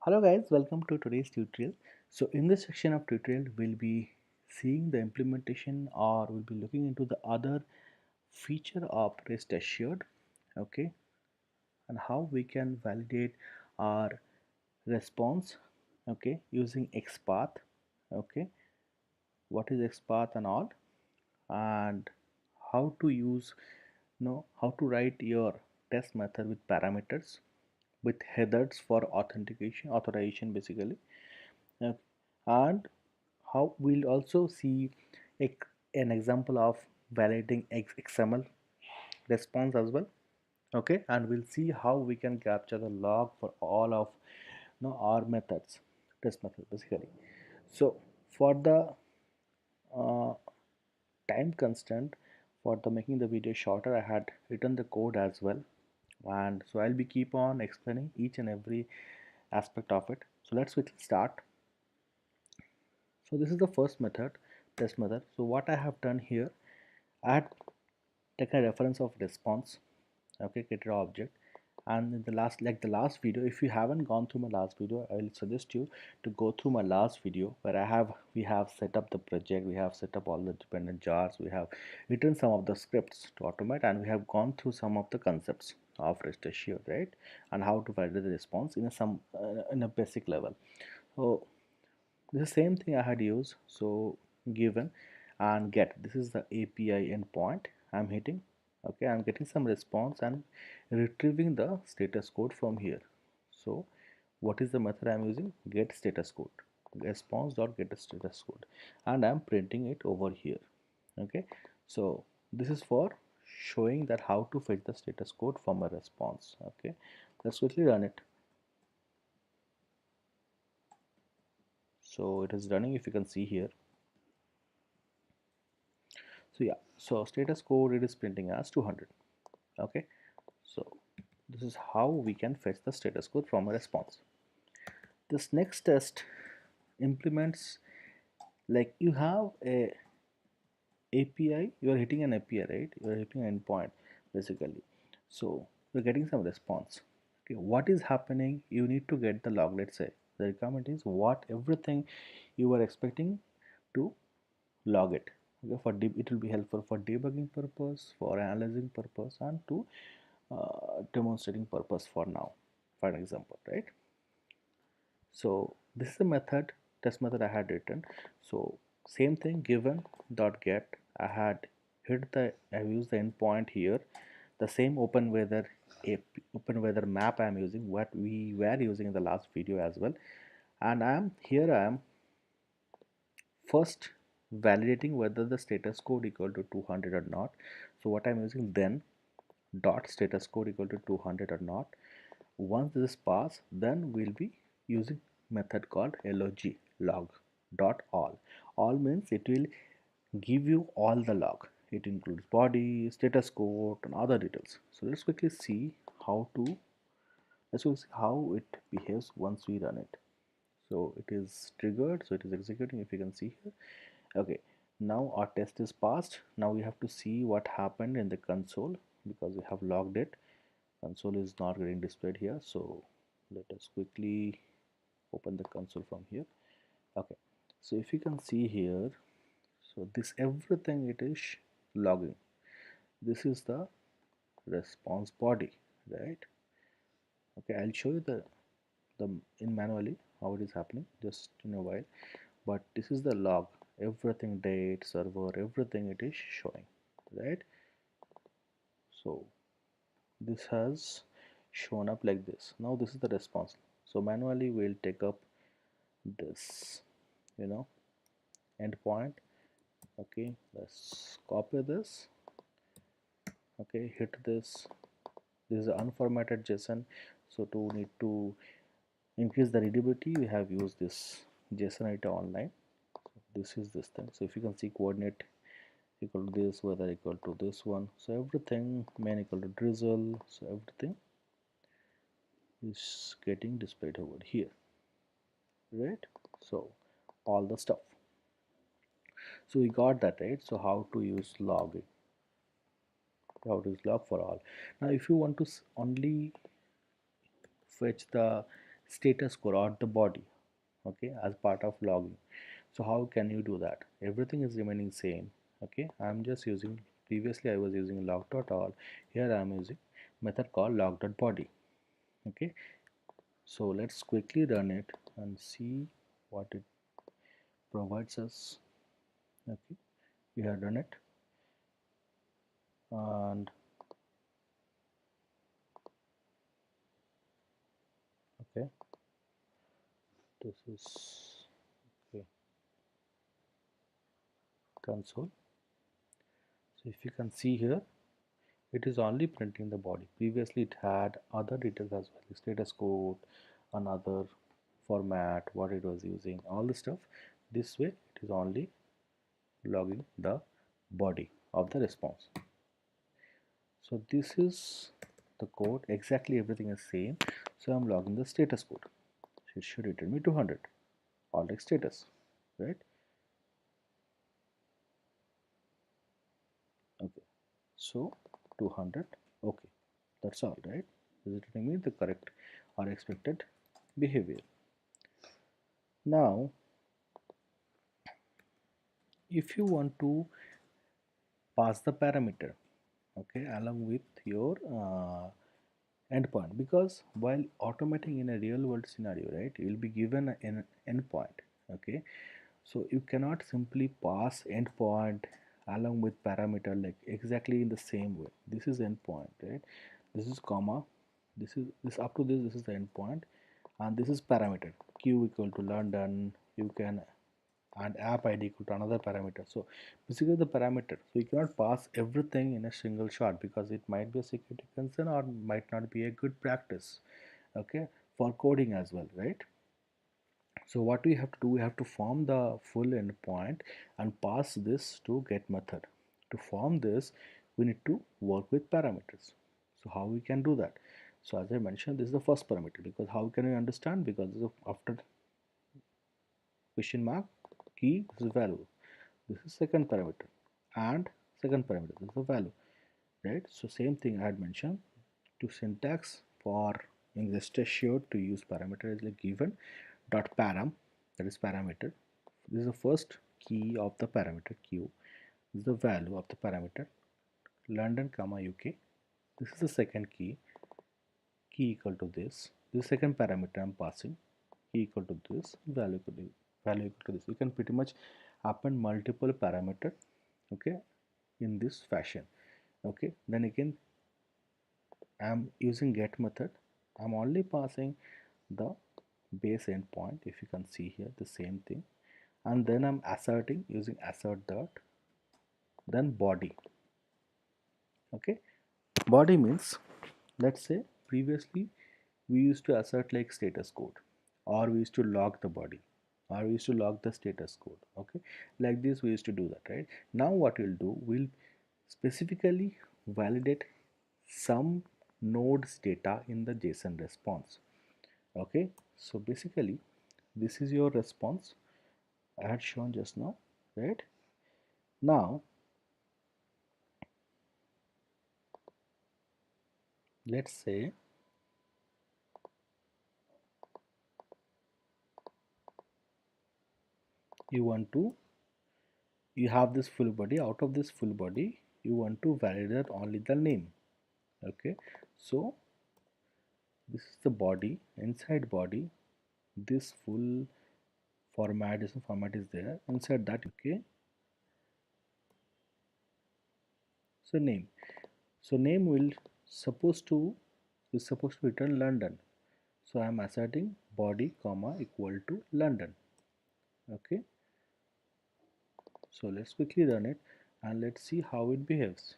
Hello guys, welcome to today's tutorial. So in this section of tutorial we'll be seeing the implementation or we'll be looking into the other feature of RestAssured, okay, and how we can validate our response, okay, using Xpath, okay, what is Xpath and all, and how to use, how to write your test method with parameters with headers for authorization basically. Okay. And how we'll also see a, an example of validating XML response as well. Okay, and we'll see how we can capture the log for all of our methods, test method basically. So for the uh, time constant for the making the video shorter, I had written the code as well, and so I'll be keep on explaining each and every aspect of it. So let's quickly start. So this is the first method, test method. So what I have done here, I had taken a reference of response, okay, created object, and in the last video, if you haven't gone through my last video, I will suggest you to go through my last video where we have set up the project, we have set up all the dependent jars, we have written some of the scripts to automate, and we have gone through some of the concepts of RestAssured, right, and how to validate the response in a basic level. So the same thing I had used. So given and get, this is the API endpoint I'm hitting, okay, I'm getting some response and retrieving the status code from here. So what is the method I'm using? Get status code, response dot get a status code, and I'm printing it over here. Okay, so this is for showing that how to fetch the status code from a response. Okay, let's quickly run it. So it is running, if you can see here. So yeah, so status code, it is printing as 200. Okay, so this is how we can fetch the status code from a response. This next test implements, like you have a API, you are hitting an API, right? You are hitting an endpoint basically. So you're getting some response. Okay, what is happening? You need to get the log. Let's say the requirement is what everything you were expecting to log it. Okay, it will be helpful for debugging purpose, for analyzing purpose, and to demonstrating purpose for now, for an example, right? So this is the method, test method I had written. So same thing, given dot get, I've used the endpoint here, the same open weather map I am using, what we were using in the last video as well, and I am first validating whether the status code equal to 200 or not. So what I'm using, then dot status code equal to 200 or not. Once this pass, then we'll be using method called log dot all means it will give you all the log. It includes body, status code, and other details. So let's quickly see let's quickly see how it behaves once we run it. So it is triggered, so it is executing, if you can see here. Okay, now our test is passed. Now we have to see what happened in the console, because we have logged it. Console is not getting displayed here, so let us quickly open the console from here. Okay, so if you can see here, so this everything it is logging. This is the response body, right? Okay, I'll show you the in manually how it is happening just in a while, but this is the log, everything, date, server, everything it is showing, right? So this has shown up like this. Now this is the response. So manually we'll take up this, you know, endpoint. Okay, let's copy this. Okay, hit this. This is an unformatted JSON. So to need to increase the readability, we have used this JSON editor online. This is this thing. So if you can see coordinate equal to this, weather equal to this one. So everything, main equal to drizzle. So everything is getting displayed over here, right? So all the stuff. So we got that, right? So how to use logging, how to use log for all. Now if you want to only fetch the status code or the body, okay, as part of logging. So how can you do that? Everything is remaining same. Okay, I'm just using, previously I was using log.all, here I'm using method called log.body. Okay, so let's quickly run it and see what it provides us. Okay, we have done it, and okay, this is okay, console. So if you can see here, it is only printing the body. Previously it had other details as well, status code, another format, what it was using, all the stuff. This way it is only logging the body of the response. So this is the code, exactly everything is same. So I'm logging the status code. So it should return me 200, all like status, right? Okay, so 200, okay, that's all, right? Is it returning me the correct or expected behavior? Now if you want to pass the parameter, okay, along with your endpoint, because while automating in a real world scenario, right, you will be given an endpoint. Okay, so you cannot simply pass endpoint along with parameter like exactly in the same way. This is endpoint, right? This is comma, this up to this is the endpoint, and this is parameter q equal to London. You can, and app id equal to another parameter. So basically the parameter, so you cannot pass everything in a single shot because it might be a security concern or might not be a good practice, okay, for coding as well, right? So what we have to do, we have to form the full endpoint and pass this to get method. To form this, we need to work with parameters. So how we can do that? So as I mentioned, this is the first parameter, because how can we understand? Because after question mark key, this is value. This is second parameter, and second parameter, this is the value, right? So same thing I had mentioned. To syntax for in RestAssured to use parameter is like given dot param, that is parameter. This is the first key of the parameter q. This is the value of the parameter London comma UK. This is the second key, key equal to this. This second parameter I'm passing, key equal to this, value equal to this. You can pretty much append multiple parameter, okay, in this fashion. Okay, then again I'm using get method. I'm only passing the base endpoint, if you can see here the same thing, and then I'm asserting using assert dot, then body. Okay, body means, let's say previously we used to assert like status code, or we used to log the body, or we used to log the status code. Okay, like this we used to do that, right? Now what we'll do, we'll specifically validate some nodes data in the JSON response. Okay, so basically this is your response I had shown just now, right? Now let's say you want to, you have this full body, out of this full body you want to validate only the name. Okay, so this is the body, inside body this full format is there, inside that. Okay, so name, so name will supposed to, is supposed to return London. So I am asserting body comma equal to London. Okay, so let's quickly run it and let's see how it behaves.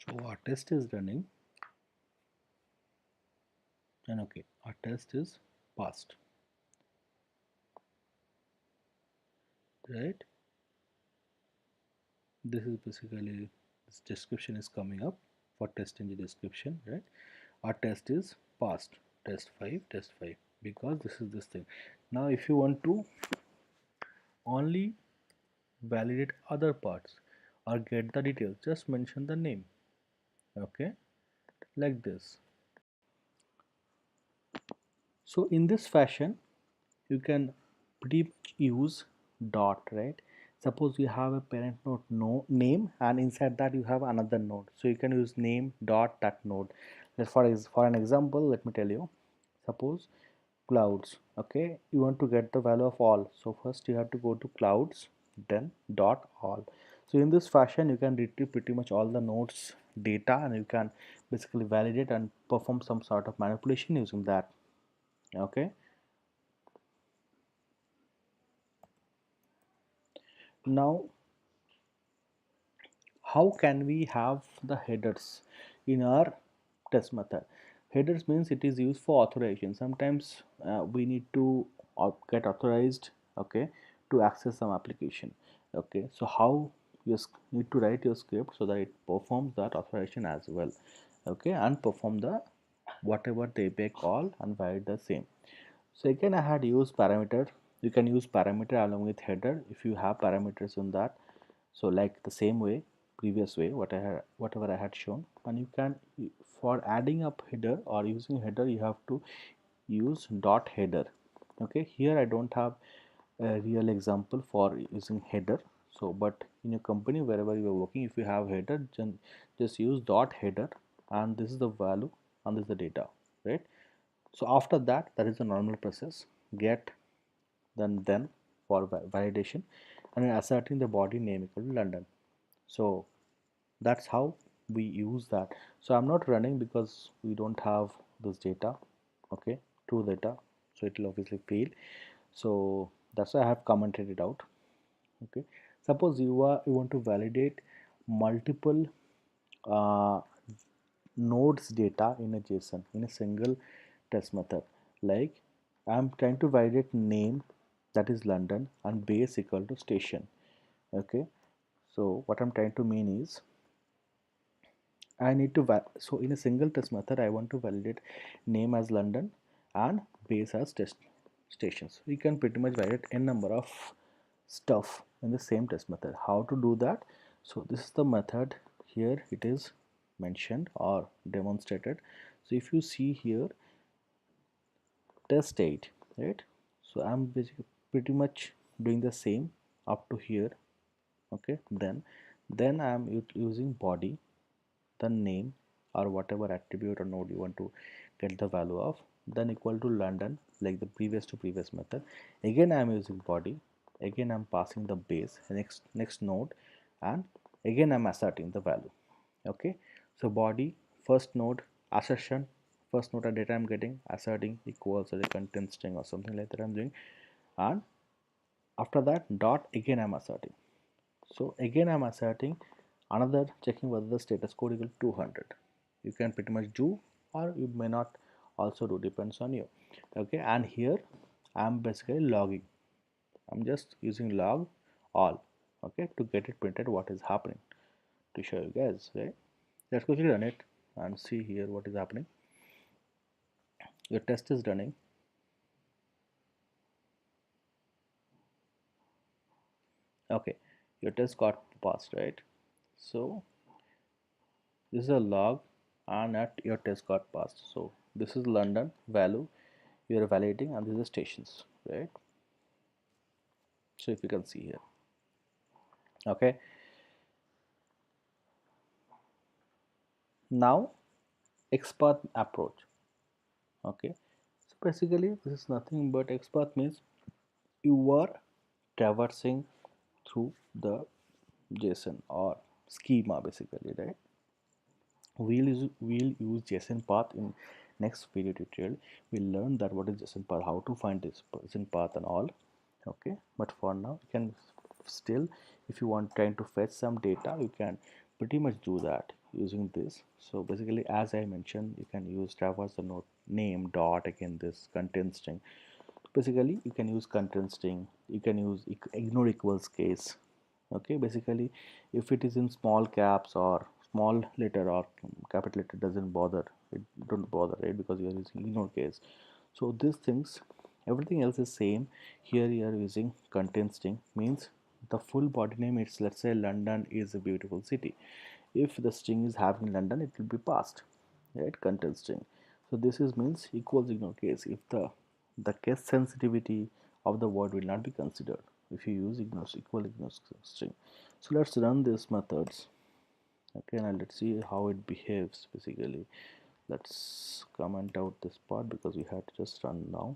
So our test is running, and okay, our test is passed, right? This is basically, this description is coming up for test engine description, right? Our test is passed. test 5 test 5, because this is this thing. Now if you want to only validate other parts or get the details, just mention the name. Okay, like this. So in this fashion you can pretty much use dot, right? Suppose you have a parent node no name, and inside that you have another node, so you can use name dot that node. Just for an example, let me tell you. Suppose clouds, okay, you want to get the value of all, so first you have to go to clouds, then dot all. So in this fashion you can retrieve pretty much all the nodes data, and you can basically validate and perform some sort of manipulation using that. Okay, now how can we have the headers in our test method? Headers means it is used for authorization. Sometimes we need to get authorized, okay, to access some application. Okay, so how you need to write your script so that it performs that authorization as well, okay, and perform the whatever the API call and validate the same. So again I had used parameter. You can use parameter along with header if you have parameters in that. So like the same way, previous way, whatever I had shown, and you can, for adding up header or using header, you have to use dot header. Okay, here I don't have a real example for using header. So but in your company wherever you are working, if you have header, then just use dot header, and this is the value and this is the data, right? So after that, that is the normal process, get, then for validation, and asserting the body name equal to London. So that's how we use that. So I'm not running because we don't have this data, okay, true data, so it will obviously fail. So that's why I have commented it out. Okay, suppose you want to validate multiple uh, nodes data in a JSON in a single test method. Like I'm trying to validate name, that is London, and base equal to station. Okay, so what I'm trying to mean is I need to so in a single test method I want to validate name as London and base as test stations. We can pretty much validate n number of stuff in the same test method. How to do that? So this is the method. Here it is mentioned or demonstrated. So if you see here, test state, right? So I'm basically pretty much doing the same up to here. Okay, then I'm using body, the name or whatever attribute or node you want to get the value of, then equal to London, like the previous to previous method. Again I am using body, again I'm passing the base next node, and again I'm asserting the value. Okay, so body, first node assertion, first node of data I'm getting, asserting equals to the content string or something like that I'm doing, and after that dot, again I'm asserting. So again I'm asserting another, checking whether the status code equal to 200. You can pretty much do, or you may not also do, depends on you. Okay, and here I'm basically logging. I'm just using log all, okay, to get it printed what is happening, to show you guys, right? Let's quickly run it and see here what is happening. Your test is running. Okay, your test got passed, right? So this is a log, and at your test got passed. So this is London value you are validating, and this is stations, right? So if you can see here, okay. Now Xpath approach, okay. So basically this is nothing but Xpath means you are traversing through the JSON or schema basically, right? We'll use JSON path in next video tutorial. We'll learn that what is JSON path, how to find this JSON path and all. Okay, but for now you can still, if you want trying to fetch some data, you can pretty much do that using this. So basically, as I mentioned, you can use traverse the node name dot, again this content string. Basically you can use content string, you can use ignore equals case. Okay, basically if it is in small caps or small letter or capital letter, doesn't bother, don't bother, right, because you are using ignore case. So these things, everything else is same. Here you are using content string, means the full body name, it's let's say London is a beautiful city. If the string is having London, it will be passed, right, content string. So this is means equals ignore case if the case sensitivity of the word will not be considered if you use ignore equal ignore string. So let's run these methods. Okay, now let's see how it behaves. Basically, let's comment out this part because we had to just run now.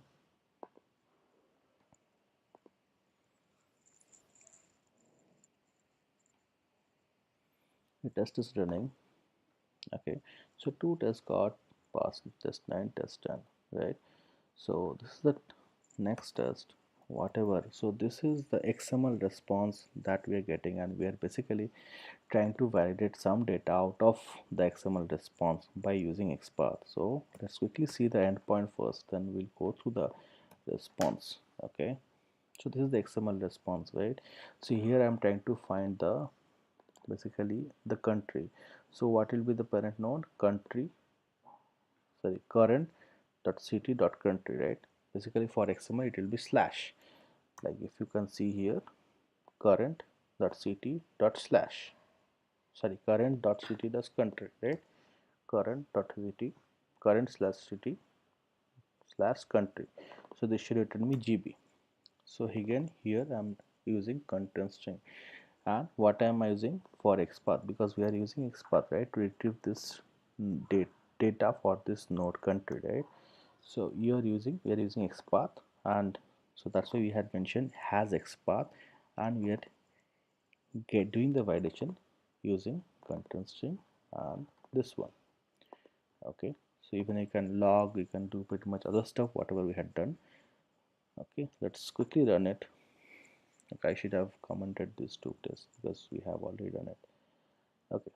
The test is running. Okay, so two tests got passed, test 9, test 10, right? So this is the next test, whatever. So this is the XML response that we are getting, and we are basically trying to validate some data out of the XML response by using Xpath. So let's quickly see the endpoint first, then we'll go through the response. Okay, so this is the XML response, right? So here I'm trying to find the basically the country. So what will be the parent node? Country, sorry, current dot city dot country, right? Basically for XML it will be slash, like if you can see here, current dot city dot slash, sorry, current dot city dot country, right? Current dot city, current slash city slash country. So this should return me GB. So again here I'm using content string. And what am I using? For Xpath, because we are using Xpath, right, to retrieve this data for this node country, right? So we are using Xpath, and so that's why we had mentioned has Xpath, and we are doing the validation using content string and this one. Okay, so even you can log, you can do pretty much other stuff whatever we had done. Okay, let's quickly run it. Okay, I should have commented these two tests because we have already done it. Okay,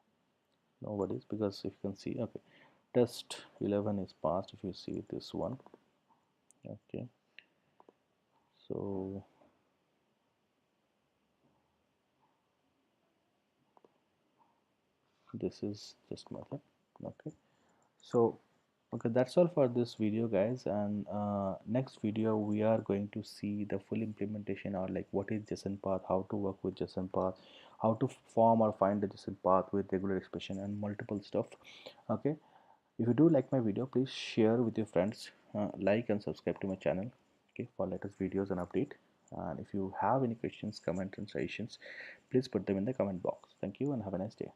no worries, because if you can see, okay, test 11 is passed if you see this one. Okay, so this is just method. Okay, so okay, that's all for this video, guys, and next video we are going to see the full implementation, or like what is JSON path, how to work with JSON path, how to form or find the JSON path with regular expression and multiple stuff. Okay, if you do like my video, please share with your friends, like and subscribe to my channel, okay, for latest videos and update. And if you have any questions, comments and suggestions, please put them in the comment box. Thank you and have a nice day.